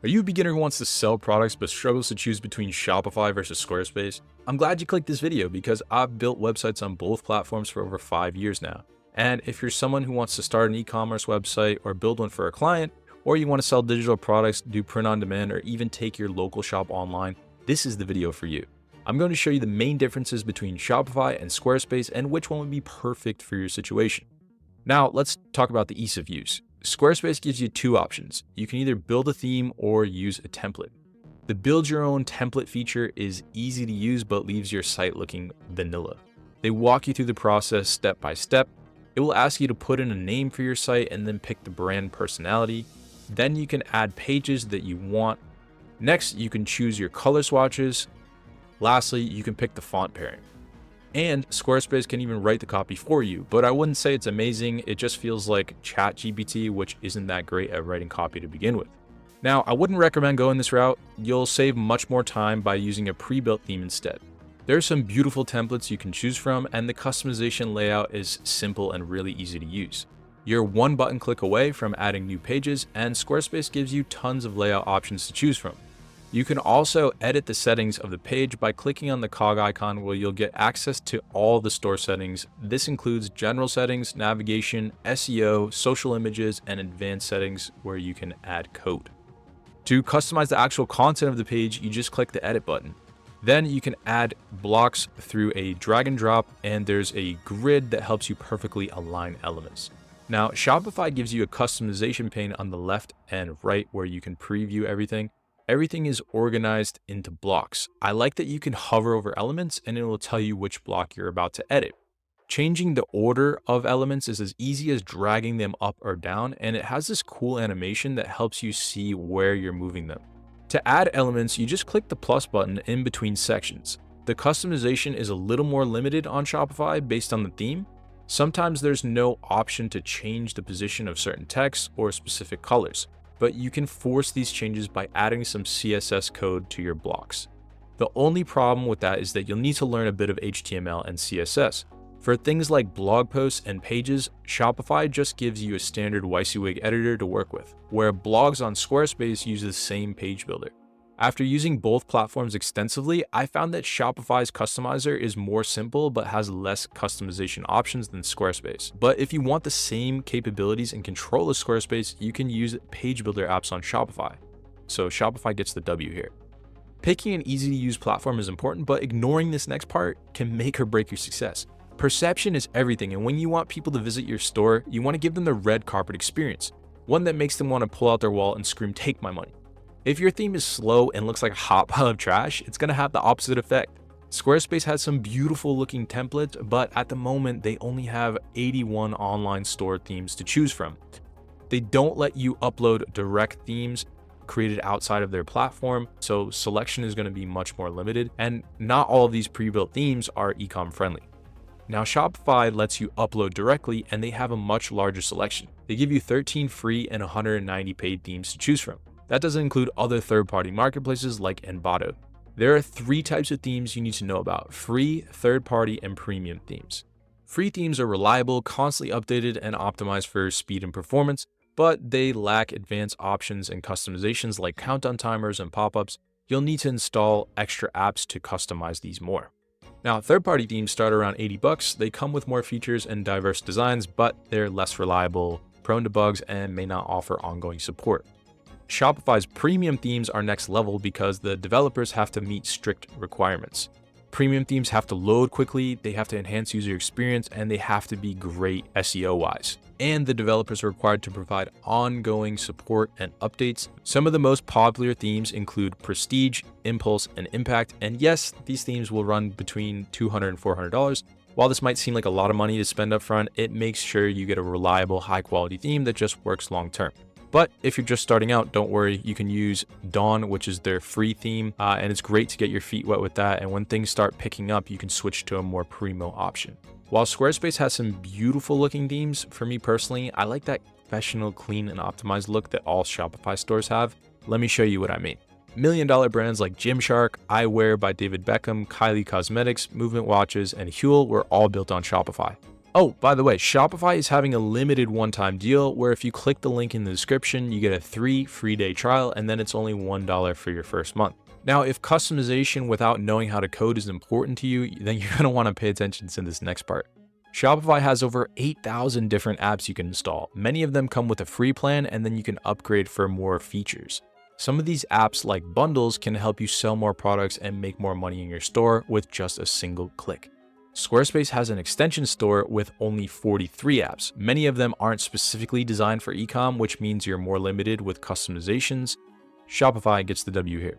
Are you a beginner who wants to sell products but struggles to choose between Shopify versus Squarespace? I'm glad you clicked this video because I've built websites on both platforms for over 5 years now. And if you're someone who wants to start an e-commerce website or build one for a client, or you want to sell digital products, do print on demand, or even take your local shop online, this is the video for you. I'm going to show you the main differences between Shopify and Squarespace and which one would be perfect for your situation. Now, let's talk about the ease of use. Squarespace gives you two options. You can either build a theme or use a template. The build your own template feature is easy to use but leaves your site looking vanilla. They walk you through the process step by step. It will ask you to put in a name for your site and then pick the brand personality. Then you can add pages that you want. Next, you can choose your color swatches. Lastly, you can pick the font pairing. And Squarespace can even write the copy for you, but I wouldn't say it's amazing. It just feels like ChatGPT, which isn't that great at writing copy to begin with. Now, I wouldn't recommend going this route. You'll save much more time by using a pre-built theme instead. There are some beautiful templates you can choose from, and the customization layout is simple and really easy to use. You're one button click away from adding new pages, and Squarespace gives you tons of layout options to choose from. You can also edit the settings of the page by clicking on the cog icon, where you'll get access to all the store settings. This includes general settings, navigation, SEO, social images, and advanced settings where you can add code. To customize the actual content of the page, you just click the edit button. Then you can add blocks through a drag and drop, and there's a grid that helps you perfectly align elements. Now, Shopify gives you a customization pane on the left and right where you can preview everything. Everything is organized into blocks. I like that you can hover over elements and it will tell you which block you're about to edit. Changing the order of elements is as easy as dragging them up or down, and it has this cool animation that helps you see where you're moving them. To add elements, you just click the plus button in between sections. The customization is a little more limited on Shopify based on the theme. Sometimes there's no option to change the position of certain text or specific colors, but you can force these changes by adding some CSS code to your blocks. The only problem with that is that you'll need to learn a bit of HTML and CSS. For things like blog posts and pages, Shopify just gives you a standard WYSIWYG editor to work with, where blogs on Squarespace use the same page builder. After using both platforms extensively, I found that Shopify's customizer is more simple but has less customization options than Squarespace. But if you want the same capabilities and control as Squarespace, you can use page builder apps on Shopify. So Shopify gets the W here. Picking an easy to use platform is important, but ignoring this next part can make or break your success. Perception is everything, and when you want people to visit your store, you want to give them the red carpet experience, one that makes them want to pull out their wallet and scream, "Take my money." If your theme is slow and looks like a hot pile of trash, it's going to have the opposite effect. Squarespace has some beautiful looking templates, but at the moment they only have 81 online store themes to choose from. They don't let you upload direct themes created outside of their platform, so selection is going to be much more limited, and not all of these pre-built themes are e-com friendly. Now, Shopify lets you upload directly, and they have a much larger selection. They give you 13 free and 190 paid themes to choose from. That doesn't include other third-party marketplaces like Envato. There are 3 types of themes you need to know about: free, third-party, and premium themes. Free themes are reliable, constantly updated, and optimized for speed and performance, but they lack advanced options and customizations like countdown timers and pop-ups. You'll need to install extra apps to customize these more. Now, third-party themes start around $80. They come with more features and diverse designs, but they're less reliable, prone to bugs, and may not offer ongoing support. Shopify's premium themes are next level because the developers have to meet strict requirements. Premium themes have to load quickly, they have to enhance user experience, and they have to be great SEO-wise. And the developers are required to provide ongoing support and updates. Some of the most popular themes include Prestige, Impulse, and Impact. And yes, these themes will run between $200 and $400. While this might seem like a lot of money to spend up front, it makes sure you get a reliable, high-quality theme that just works long-term. But if you're just starting out, don't worry, you can use Dawn, which is their free theme, and it's great to get your feet wet with that. And when things start picking up, you can switch to a more primo option. While Squarespace has some beautiful looking themes, for me personally, I like that professional, clean, and optimized look that all Shopify stores have. Let me show you what I mean. $1 million brands like Gymshark, Eyewear by David Beckham, Kylie Cosmetics, Movement Watches, and Huel were all built on Shopify. Oh, by the way, Shopify is having a limited one-time deal where if you click the link in the description, you get a 3 free day trial, and then it's only $1 for your first month. Now, if customization without knowing how to code is important to you, then you're going to want to pay attention to this next part. Shopify has over 8,000 different apps you can install. Many of them come with a free plan, and then you can upgrade for more features. Some of these apps, like bundles, can help you sell more products and make more money in your store with just a single click. Squarespace has an extension store with only 43 apps. Many of them aren't specifically designed for e-com, which means you're more limited with customizations. Shopify gets the W here.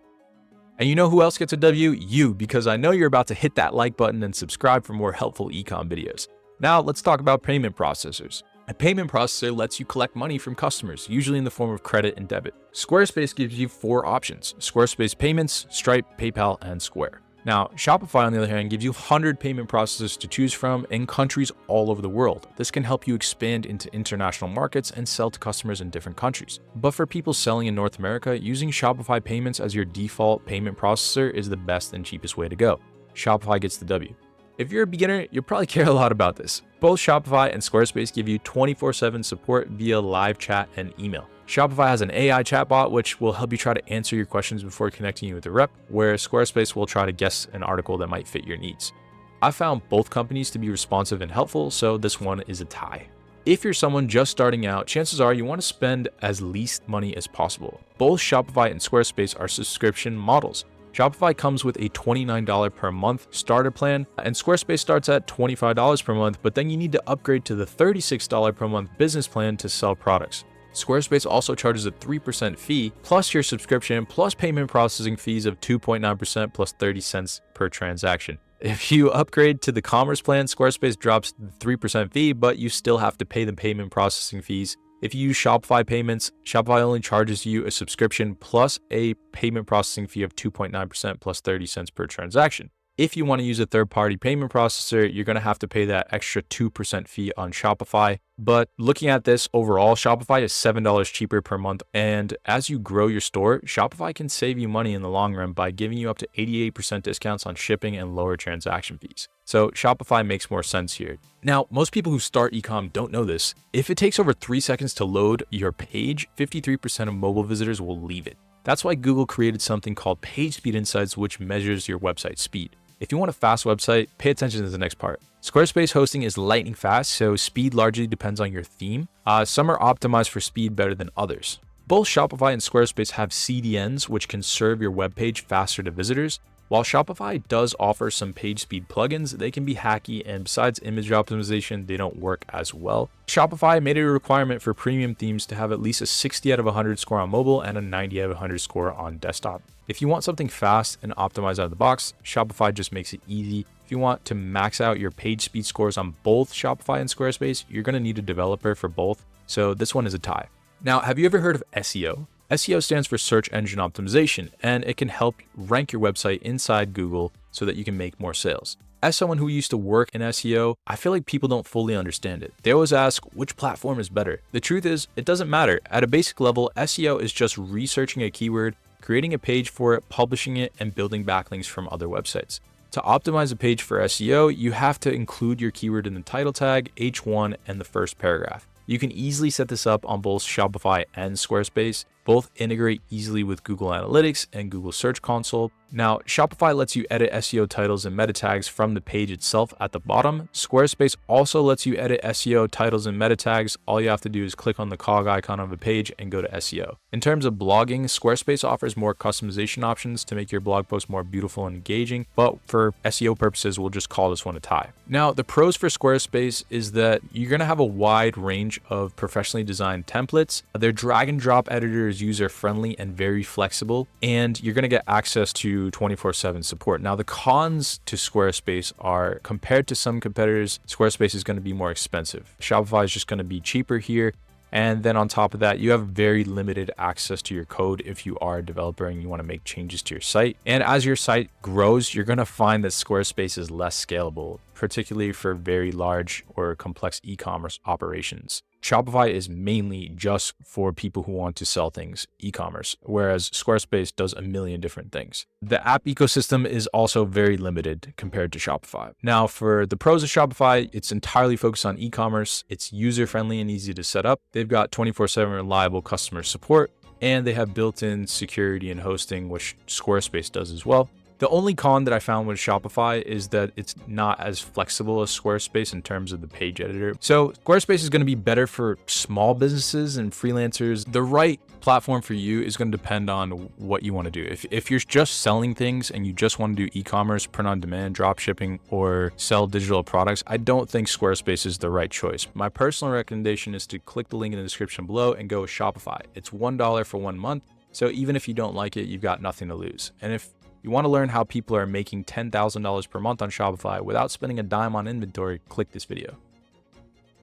And you know who else gets a W? You, because I know you're about to hit that like button and subscribe for more helpful e-com videos. Now let's talk about payment processors. A payment processor lets you collect money from customers, usually in the form of credit and debit. Squarespace gives you 4 options: Squarespace Payments, Stripe, PayPal, and Square. Now, Shopify, on the other hand, gives you 100 payment processors to choose from in countries all over the world. This can help you expand into international markets and sell to customers in different countries. But for people selling in North America, using Shopify Payments as your default payment processor is the best and cheapest way to go. Shopify gets the W. If you're a beginner, you'll probably care a lot about this. Both Shopify and Squarespace give you 24/7 support via live chat and email. Shopify has an AI chatbot which will help you try to answer your questions before connecting you with a rep, where Squarespace will try to guess an article that might fit your needs. I found both companies to be responsive and helpful, so this one is a tie. If you're someone just starting out, chances are you want to spend as least money as possible. Both Shopify and Squarespace are subscription models. Shopify comes with a $29 per month starter plan, and Squarespace starts at $25 per month, but then you need to upgrade to the $36 per month business plan to sell products. Squarespace also charges a 3% fee, plus your subscription, plus payment processing fees of 2.9% plus 30 cents per transaction. If you upgrade to the commerce plan, Squarespace drops the 3% fee, but you still have to pay the payment processing fees. If you use Shopify Payments, Shopify only charges you a subscription plus a payment processing fee of 2.9% plus 30 cents per transaction. If you want to use a third-party payment processor, you're going to have to pay that extra 2% fee on Shopify. But looking at this overall, Shopify is $7 cheaper per month. And as you grow your store, Shopify can save you money in the long run by giving you up to 88% discounts on shipping and lower transaction fees. So Shopify makes more sense here. Now, most people who start e-com don't know this. If it takes over 3 seconds to load your page, 53% of mobile visitors will leave it. That's why Google created something called Page Speed Insights, which measures your website speed. If you want a fast website, pay attention to the next part. Squarespace hosting is lightning fast, so speed largely depends on your theme. Some are optimized for speed better than others. Both Shopify and Squarespace have CDNs, which can serve your web page faster to visitors. While Shopify does offer some page speed plugins, they can be hacky, and besides image optimization, they don't work as well. Shopify made it a requirement for premium themes to have at least a 60 out of 100 score on mobile and a 90 out of 100 score on desktop. If you want something fast and optimized out of the box, Shopify just makes it easy. If you want to max out your page speed scores on both Shopify and Squarespace, you're going to need a developer for both, so this one is a tie. Now, have you ever heard of SEO? SEO stands for search engine optimization, and it can help rank your website inside Google so that you can make more sales. As someone who used to work in SEO, I feel like people don't fully understand it. They always ask, which platform is better? The truth is, it doesn't matter. At a basic level, SEO is just researching a keyword, creating a page for it, publishing it, and building backlinks from other websites. To optimize a page for SEO, you have to include your keyword in the title tag, H1, and the first paragraph. You can easily set this up on both Shopify and Squarespace. Both integrate easily with Google Analytics and Google Search Console. Now, Shopify lets you edit SEO titles and meta tags from the page itself at the bottom. Squarespace also lets you edit SEO titles and meta tags. All you have to do is click on the cog icon of a page and go to SEO. In terms of blogging, Squarespace offers more customization options to make your blog post more beautiful and engaging, but for SEO purposes, we'll just call this one a tie. Now, the pros for Squarespace is that you're going to have a wide range of professionally designed templates. Their drag and drop editor is user-friendly and very flexible, and you're going to get access to 24/7 support. Now, the cons to Squarespace are, compared to some competitors, Squarespace is going to be more expensive. Shopify is just going to be cheaper here. And then on top of that, you have very limited access to your code if you are a developer and you want to make changes to your site. And as your site grows, you're going to find that Squarespace is less scalable. particularly for very large or complex e-commerce operations. Shopify is mainly just for people who want to sell things e-commerce, whereas Squarespace does a million different things. The app ecosystem is also very limited compared to Shopify. Now, for the pros of Shopify, it's entirely focused on e-commerce. It's user-friendly and easy to set up. They've got 24/7 reliable customer support, and they have built-in security and hosting, which Squarespace does as well. The only con that I found with Shopify is that it's not as flexible as Squarespace in terms of the page editor. So Squarespace is going to be better for small businesses and freelancers. The right platform for you is going to depend on what you want to do. If you're just selling things and you just want to do e-commerce, print on demand, drop shipping, or sell digital products, I don't think Squarespace is the right choice. My personal recommendation is to click the link in the description below and go with Shopify. It's $1 for 1 month. So even if you don't like it, you've got nothing to lose. And if you want to learn how people are making $10,000 per month on Shopify without spending a dime on inventory, click this video.